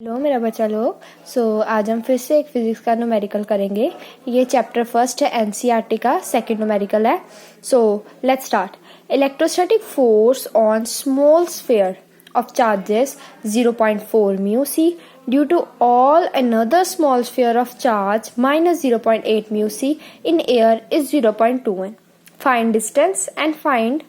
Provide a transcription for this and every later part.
Hello मेरा बच्चा लोग। आज हम फिर से एक फिजिक्स का न्यूमेरिकल करेंगे। ये चैप्टर फर्स्ट है, एनसीईआरटी का सेकंड न्यूमेरिकल है। Let's start. Electrostatic force on small sphere of charges 0.4 mu C due to all another small sphere of charge minus 0.8 mu C in air is 0.2 n। Find distance and find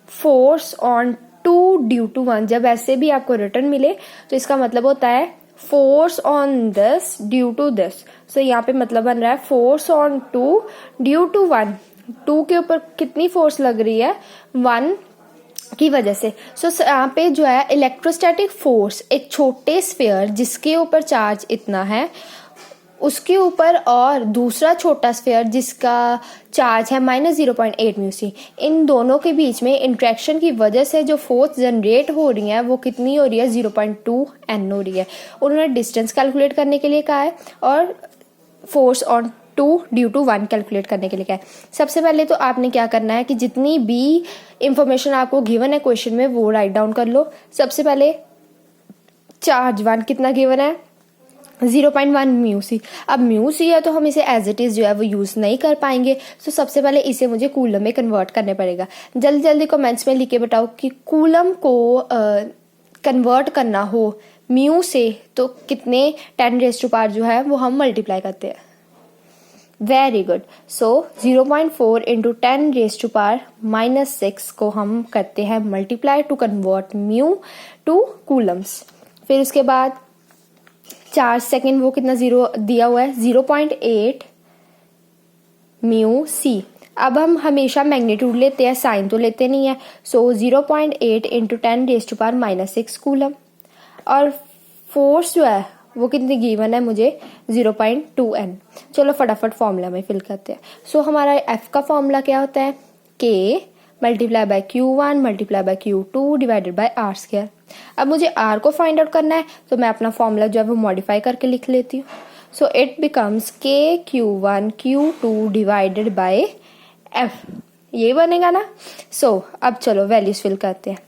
force on 2 due to 1। जब ऐसे भी आपको return मिले तो इसका मतलब होता है force on this due to this. So यहाँ पे मतलब बन रहा है फोर्स ऑन 2 ड्यू टू 1। 2 के ऊपर कितनी फोर्स लग रही है? 1 की वजह से। यहाँ पे जो है इलेक्ट्रोस्टैटिक फोर्स एक छोटे स्फीयर जिसके ऊपर चार्ज इतना है उसके ऊपर और दूसरा छोटा स्फीयर जिसका चार्ज है माइनस 0.8 म्यू सी, इन दोनों के बीच में इंट्रैक्शन की वजह से जो फोर्स जनरेट हो रही है वो कितनी हो रही है? 0.2 n हो रही है। उन्होंने डिस्टेंस कैलकुलेट करने के लिए कहा है और force on 2 due to 1 calculate करने के लिए कहा है। सबसे पहले तो आपने क्या करना है कि जितनी भी इंफॉर्मेशन आपको गिवन है क्वेश्चन में वो राइट डाउन कर लो। सबसे पहले चार्ज 1 कितना गिवन है? 0.1 म्यू सी। अब म्यू सी है तो हम इसे एज इट इज जो है वो यूज नहीं कर पाएंगे। सबसे पहले इसे मुझे कूलम में कन्वर्ट करने पड़ेगा। जल्दी जल्दी कमेंट्स में लिख के बताओ कि कूलम को कन्वर्ट करना हो म्यू से तो कितने 10⁻⁴ जो है वो हम मल्टीप्लाई करते हैं। Very good. 0.4 इंटू 10⁻⁻⁶ को हम करते हैं multiply two convert mu two Coulomb's. फिर उसके बाद चार्ज सेकेंड वो कितना जीरो दिया हुआ है? 0.8 म्यू सी। अब हम हमेशा मैग्नीट्यूड लेते हैं, साइन तो लेते नहीं है। 0.8 इंटू 10⁻⁻⁶ कूलम। और फोर्स जो है वो कितनी गिवन है मुझे? 0.2 n। चलो फटाफट फॉर्मूला में फिल करते हैं। हमारा एफ का फॉर्मूला क्या होता है? K multiply by Q1 multiply by Q2 divided by r square. अब मुझे आर को फाइंड आउट करना है तो मैं अपना फॉर्मूला जो है वो मॉडिफाई करके लिख लेती हूँ। It becomes KQ1 Q2 divided bye F. ये बनेगा ना। अब चलो वैल्यूज फिल करते हैं।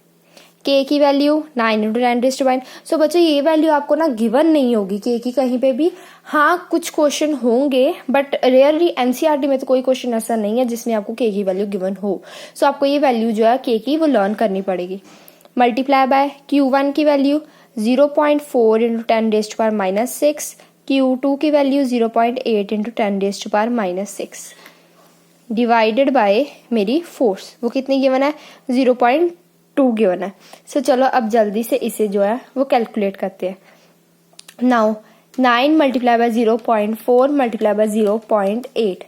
के की वैल्यू 9 इंटू 10⁻⁹। बच्चों ये वैल्यू आपको ना गिवन नहीं होगी के की कहीं पे भी। हाँ कुछ क्वेश्चन होंगे बट रेयरली एनसीईआरटी में तो कोई क्वेश्चन ऐसा नहीं है जिसमें आपको के की वैल्यू गिवन हो। आपको ये वैल्यू जो है के की वो लर्न करनी पड़ेगी। मल्टीप्लाई बाय Q1 की वैल्यू 0.4 इंटू 10⁻⁻⁶, Q2 की वैल्यू 0.8 इंटू 10⁻⁻⁶ डिवाइडेड बाय मेरी फोर्स वो कितनी गिवन है? 0.2 गिवन है। चलो अब जल्दी से इसे जो है वो कैलकुलेट करते हैं। Now 9 multiply by 0.4 multiply by 0.8।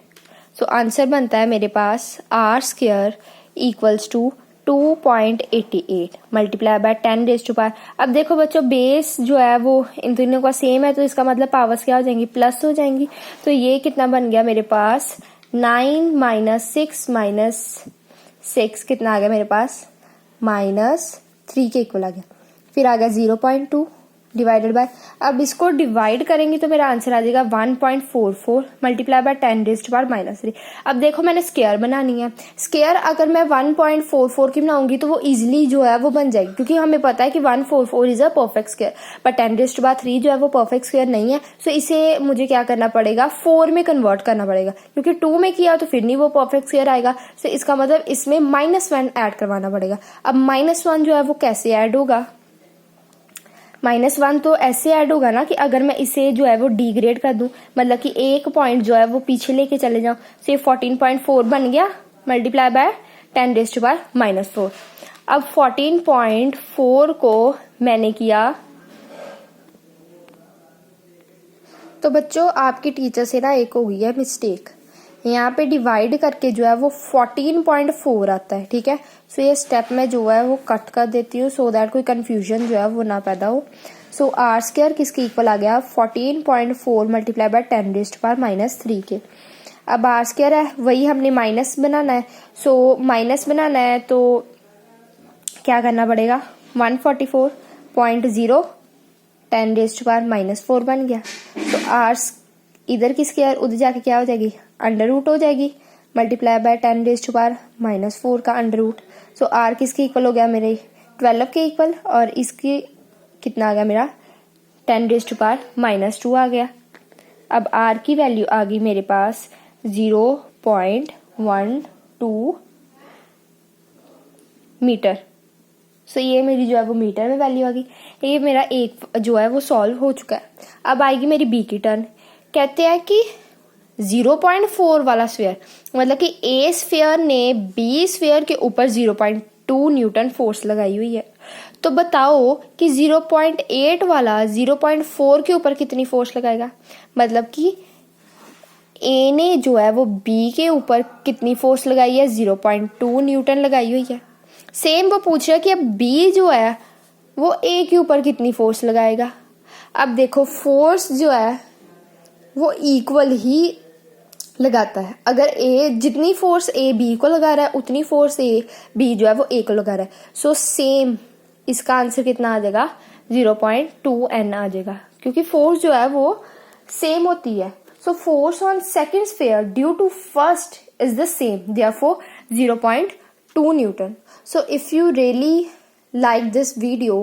Answer बनता है मेरे पास R square equals to 2.88 multiply by 10⁻⁴। अब देखो बच्चों बेस जो है वो इन दोनों का सेम है तो इसका मतलब पावर्स क्या हो जाएंगी? प्लस हो जाएंगी। तो ये कितना बन गया मेरे पास? 9 माइनस 6 कितना आ गया मेरे पास? -3 के इक्वल आ गया। फिर आ गया 0.2 डिवाइडेड बाय, अब इसको डिवाइड करेंगे तो मेरा आंसर आ जाएगा 1.44 मल्टीप्लाई बाय 10⁻⁻⁻3। अब देखो मैंने स्क्वायर बनानी है। स्क्वायर अगर मैं 1.44 की बनाऊंगी तो वो इजिली जो है वो बन जाएगी क्योंकि हमें पता है कि 144 इज अ परफेक्ट स्क्वायर। पर 10⁻³ जो है वो परफेक्ट स्क्वायर नहीं है। इसे मुझे क्या करना पड़ेगा? 4 में कन्वर्ट करना पड़ेगा क्योंकि 2 में किया तो फिर नहीं वो परफेक्ट स्क्वायर आएगा। इसका मतलब इसमें -1 ऐड करवाना पड़ेगा। अब -1 जो है वो कैसे ऐड होगा? -1 तो ऐसे ऐड होगा ना कि अगर मैं इसे जो है वो डिग्रेड कर दूं, मतलब कि एक पॉइंट जो है वो पीछे लेके चले जाऊं। ये 14.4 बन गया मल्टीप्लाई बाय 10⁻⁻⁴। अब 14.4 को मैंने किया तो बच्चों आपकी टीचर से ना एक हो गई है मिस्टेक। यहाँ पे डिवाइड करके जो है वो 14.4 आता है। ठीक है, ये स्टेप में जो है वो कट कर देती हूँ सो दैट कोई कंफ्यूजन जो है वो ना पैदा हो। आर स्क्वायर किसके इक्वल आ गया? 14.4 मल्टीप्लाई बाय 10⁻⁻³ के। अब आर स्क्वायर है वही हमने माइनस बनाना है। माइनस बनाना है तो क्या करना पड़ेगा? 144.0 10⁻⁻⁴ बन गया। आर इधर की स्क्वायर उधर जाके क्या हो जाएगी? √ हो जाएगी मल्टीप्लाई बाय 10⁻⁻⁴ का √ आर किसके इक्वल हो गया? मेरे 12 के इक्वल। और इसकी कितना आ गया मेरा? 10⁻⁻² आ गया। अब r की वैल्यू आ गई मेरे पास 0.12 मीटर। सो ये मेरी जो है वो मीटर में वैल्यू आ गई। ये मेरा एक जो है वो सॉल्व हो चुका है। अब आएगी मेरी बी की टर्न। कहते हैं कि 0.4 वाला स्फीयर, मतलब कि ए स्फीयर ने बी स्फीयर के ऊपर 0.2 न्यूटन फोर्स लगाई हुई है। तो बताओ कि 0.8 वाला 0.4 के ऊपर कितनी फोर्स लगाएगा। मतलब कि ए ने जो है वो बी के ऊपर कितनी फोर्स लगाई है, 0.2 न्यूटन लगाई हुई है। सेम वो पूछ रहा है कि अब बी जो है वो ए के ऊपर कितनी फोर्स लगाएगा। अब देखो फोर्स जो है वो इक्वल ही लगाता है। अगर ए जितनी फोर्स ए बी को लगा रहा है उतनी फोर्स ए बी जो है वो ए को लगा रहा है। सो सेम इसका आंसर कितना आ जाएगा, 0.2n आ जाएगा, क्योंकि फोर्स जो है वो सेम होती है। So force on second sphere due to first is the same, therefore 0.2 newton. So if you really like this video,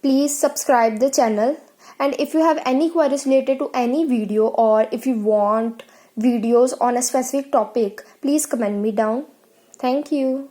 please subscribe the channel, and if you have any queries related to any video, or if you want videos on a specific topic, please comment me down. Thank you.